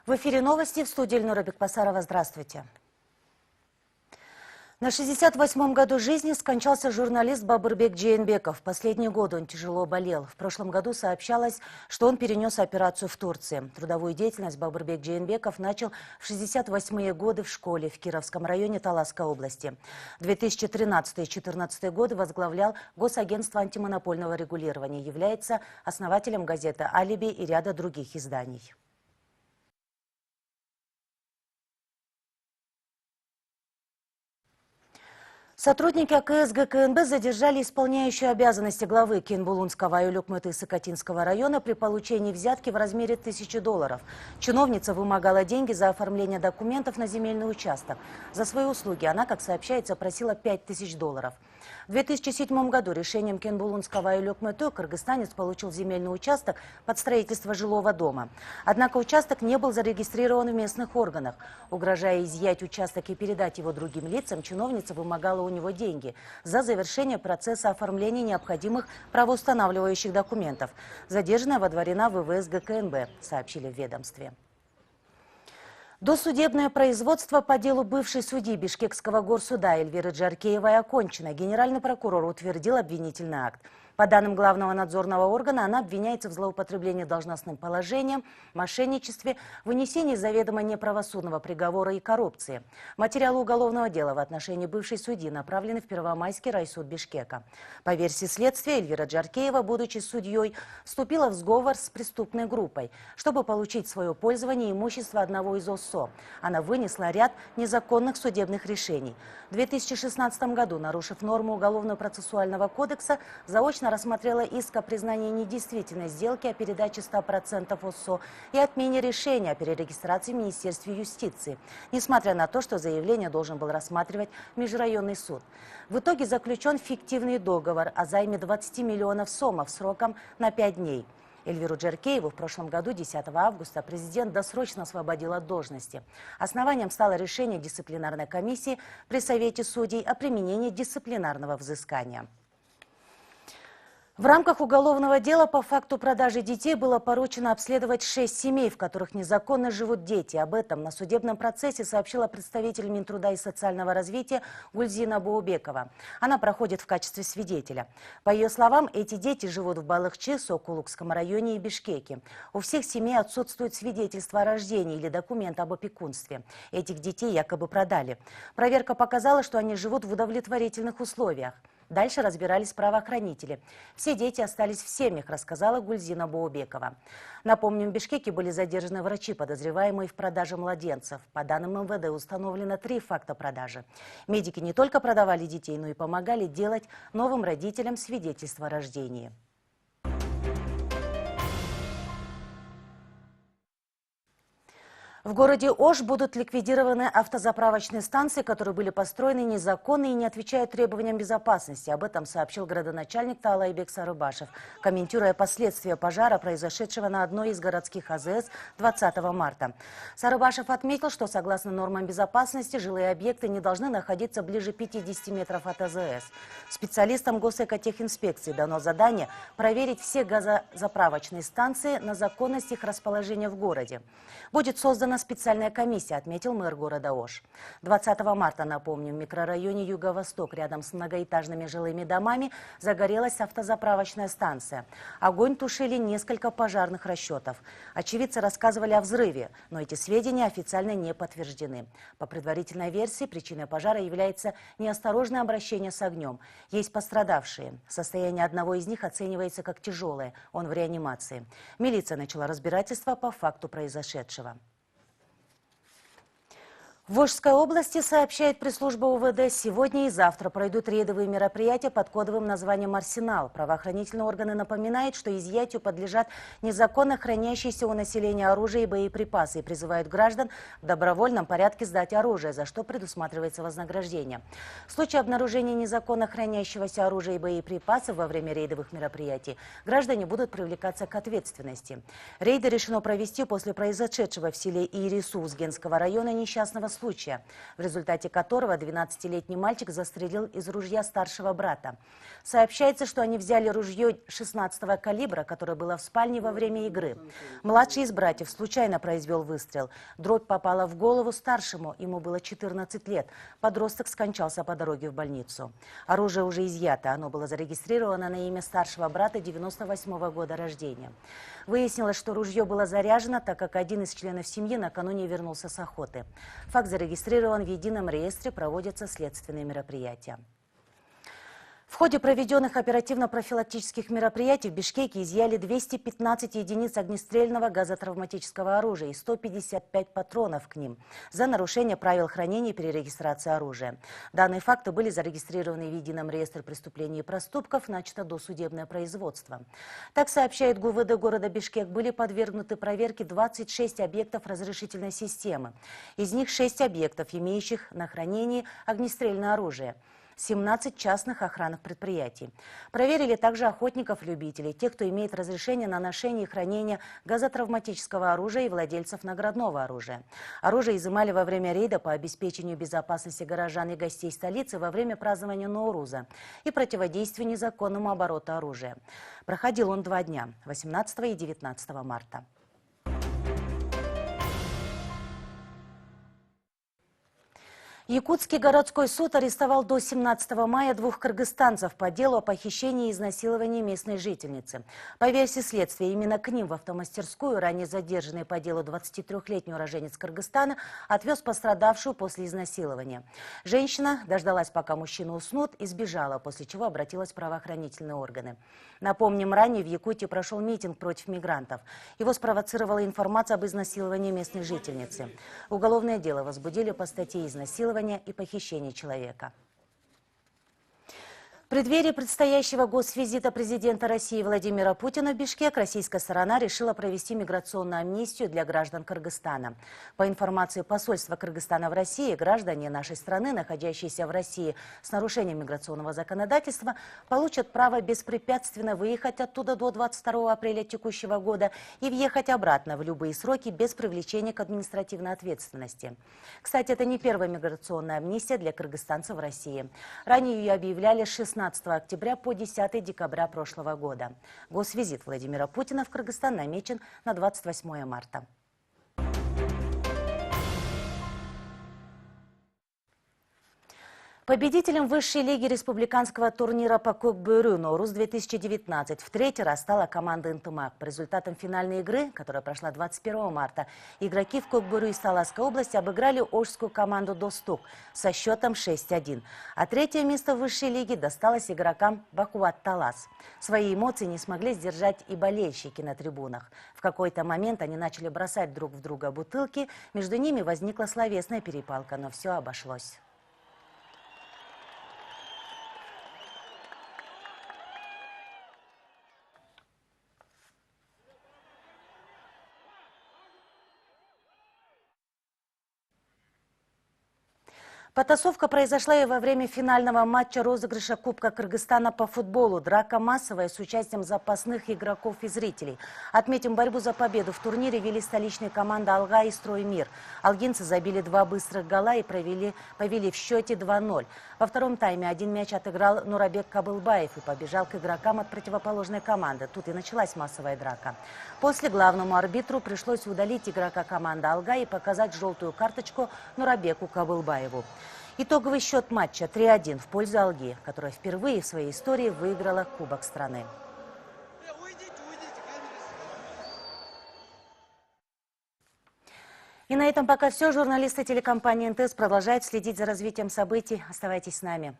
В эфире новости, в студии Эльнура Бекбасарова. Здравствуйте. На 68-м году жизни скончался журналист Бабырбек Джейнбеков. Последние годы он тяжело болел. В прошлом году сообщалось, что он перенес операцию в Турции. Трудовую деятельность Бабырбек Джейнбеков начал в 68-е годы в школе в Кировском районе Таласской области. В 2013-2014 годы возглавлял Госагентство антимонопольного регулирования. Является основателем газеты «Алиби» и ряда других изданий. Сотрудники АКС ГКНБ задержали исполняющую обязанности главы Кенбулунского и Люкматы-Сыкатинского района при получении взятки в размере $1000. Чиновница вымогала деньги за оформление документов на земельный участок. За свои услуги она, как сообщается, просила $5000. В 2007 году решением Кенбулунского и Люкматы кыргызстанец получил земельный участок под строительство жилого дома. Однако участок не был зарегистрирован в местных органах. Угрожая изъять участок и передать его другим лицам, чиновница вымогала у него деньги за завершение процесса оформления необходимых правоустанавливающих документов. Задержанная водворена в ВВС ГКНБ, сообщили в ведомстве. Досудебное производство по делу бывшей судьи Бишкекского горсуда Эльвиры Джаркеевой окончено. Генеральный прокурор утвердил обвинительный акт. По данным главного надзорного органа, она обвиняется в злоупотреблении должностным положением, мошенничестве, вынесении заведомо неправосудного приговора и коррупции. Материалы уголовного дела в отношении бывшей судьи направлены в Первомайский райсуд Бишкека. По версии следствия, Эльвира Джаркеева, будучи судьей, вступила в сговор с преступной группой, чтобы получить в свое пользование имущество одного из ОСО. Она вынесла ряд незаконных судебных решений. В 2016 году, нарушив норму Уголовно-процессуального кодекса, заочно рассмотрела иск о признании недействительной сделки о передаче 100% ОСО и отмене решения о перерегистрации в Министерстве юстиции, несмотря на то, что заявление должен был рассматривать межрайонный суд. В итоге заключен фиктивный договор о займе 20 миллионов сомов сроком на 5 дней. Эльвиру Джаркееву в прошлом году, 10 августа, президент досрочно освободил от должности. Основанием стало решение дисциплинарной комиссии при Совете судей о применении дисциплинарного взыскания. В рамках уголовного дела по факту продажи детей было поручено обследовать 6 семей, в которых незаконно живут дети. Об этом на судебном процессе сообщила представитель Минтруда и социального развития Гульзина Боубекова. Она проходит в качестве свидетеля. По ее словам, эти дети живут в Балыкчы, Сокулукском районе и Бишкеке. У всех семей отсутствует свидетельство о рождении или документ об опекунстве. Этих детей якобы продали. Проверка показала, что они живут в удовлетворительных условиях. Дальше разбирались правоохранители. Все дети остались в семьях, рассказала Гульзина Боубекова. Напомним, в Бишкеке были задержаны врачи, подозреваемые в продаже младенцев. По данным МВД установлено 3 факта продажи. Медики не только продавали детей, но и помогали делать новым родителям свидетельство о рождении. В городе Ош будут ликвидированы автозаправочные станции, которые были построены незаконно и не отвечают требованиям безопасности. Об этом сообщил градоначальник Таалайбек Сарыбашев, комментируя последствия пожара, произошедшего на одной из городских АЗС 20 марта. Сарыбашев отметил, что согласно нормам безопасности жилые объекты не должны находиться ближе 50 метров от АЗС. Специалистам Госэкотехинспекции дано задание проверить все газозаправочные станции на законность их расположения в городе. Будет создана специальная комиссия, отметил мэр города Ош. 20 марта, напомним, в микрорайоне Юго-Восток, рядом с многоэтажными жилыми домами, загорелась автозаправочная станция. Огонь тушили несколько пожарных расчетов. Очевидцы рассказывали о взрыве, но эти сведения официально не подтверждены. По предварительной версии, причиной пожара является неосторожное обращение с огнем. Есть пострадавшие. Состояние одного из них оценивается как тяжелое. Он в реанимации. Милиция начала разбирательство по факту произошедшего. В Ошской области, сообщает пресс-служба УВД, сегодня и завтра пройдут рейдовые мероприятия под кодовым названием «Арсенал». Правоохранительные органы напоминают, что изъятию подлежат незаконно хранящиеся у населения оружие и боеприпасы и призывают граждан в добровольном порядке сдать оружие, за что предусматривается вознаграждение. В случае обнаружения незаконно хранящегося оружия и боеприпасов во время рейдовых мероприятий граждане будут привлекаться к ответственности. Рейды решено провести после произошедшего в селе Иерису Узгенского района несчастного случая. случая, в результате которого 12-летний мальчик застрелил из ружья старшего брата. Сообщается, что они взяли ружье 16-го калибра, которое было в спальне во время игры. Младший из братьев случайно произвел выстрел. Дробь попала в голову старшему, ему было 14 лет. Подросток скончался по дороге в больницу. Оружие уже изъято, оно было зарегистрировано на имя старшего брата 98-го года рождения. Выяснилось, что ружье было заряжено, так как один из членов семьи накануне вернулся с охоты. Факт зарегистрирован в едином реестре, проводятся следственные мероприятия. В ходе проведенных оперативно-профилактических мероприятий в Бишкеке изъяли 215 единиц огнестрельного газотравматического оружия и 155 патронов к ним за нарушение правил хранения и перерегистрации оружия. Данные факты были зарегистрированы в едином реестре преступлений и проступков, начато досудебное производство. Так сообщает ГУВД города Бишкек, были подвергнуты проверке 26 объектов разрешительной системы. Из них 6 объектов, имеющих на хранении огнестрельное оружие. 17 частных охранных предприятий. Проверили также охотников-любителей, тех, кто имеет разрешение на ношение и хранение газотравматического оружия и владельцев наградного оружия. Оружие изымали во время рейда по обеспечению безопасности горожан и гостей столицы во время празднования Ноуруза и противодействию незаконному обороту оружия. Проходил он 2 дня, 18 и 19 марта. Якутский городской суд арестовал до 17 мая 2 кыргызстанцев по делу о похищении и изнасиловании местной жительницы. По версии следствия, именно к ним в автомастерскую ранее задержанный по делу 23-летний уроженец Кыргызстана отвез пострадавшую после изнасилования. Женщина дождалась, пока мужчины уснут, и сбежала, после чего обратилась в правоохранительные органы. Напомним, ранее в Якутии прошел митинг против мигрантов. Его спровоцировала информация об изнасиловании местной жительницы. Уголовное дело возбудили по статье изнасилования и похищение человека. В преддверии предстоящего госвизита президента России Владимира Путина в Бишкек российская сторона решила провести миграционную амнистию для граждан Кыргызстана. По информации посольства Кыргызстана в России, граждане нашей страны, находящиеся в России с нарушением миграционного законодательства, получат право беспрепятственно выехать оттуда до 22 апреля текущего года и въехать обратно в любые сроки без привлечения к административной ответственности. Кстати, это не первая миграционная амнистия для кыргызстанцев в России. Ранее ее объявляли с 16 октября по 10 декабря прошлого года. Госвизит Владимира Путина в Кыргызстан намечен на 28 марта. Победителем высшей лиги республиканского турнира по Кокбурю Ноуруз-2019 в 3-й раз стала команда «Интымак». По результатам финальной игры, которая прошла 21 марта, игроки в Кокбурю из Таласской области обыграли ожскую команду «Достук» со счетом 6-1. А 3-е место в высшей лиге досталось игрокам Бакуат-Талас. Свои эмоции не смогли сдержать и болельщики на трибунах. В какой-то момент они начали бросать друг в друга бутылки, между ними возникла словесная перепалка, но все обошлось. Потасовка произошла и во время финального матча розыгрыша Кубка Кыргызстана по футболу. Драка массовая с участием запасных игроков и зрителей. Отметим, борьбу за победу в турнире вели столичные команды «Алга» и «Строймир». Алгинцы забили 2 быстрых гола и повели в счете 2-0. Во втором тайме один мяч отыграл Нурабек Кабылбаев и побежал к игрокам от противоположной команды. Тут и началась массовая драка. После главному арбитру пришлось удалить игрока команды «Алга» и показать желтую карточку Нурабеку Кабылбаеву. Итоговый счет матча 3-1 в пользу «Алги», которая впервые в своей истории выиграла Кубок страны. И на этом пока все. Журналисты телекомпании НТС продолжают следить за развитием событий. Оставайтесь с нами.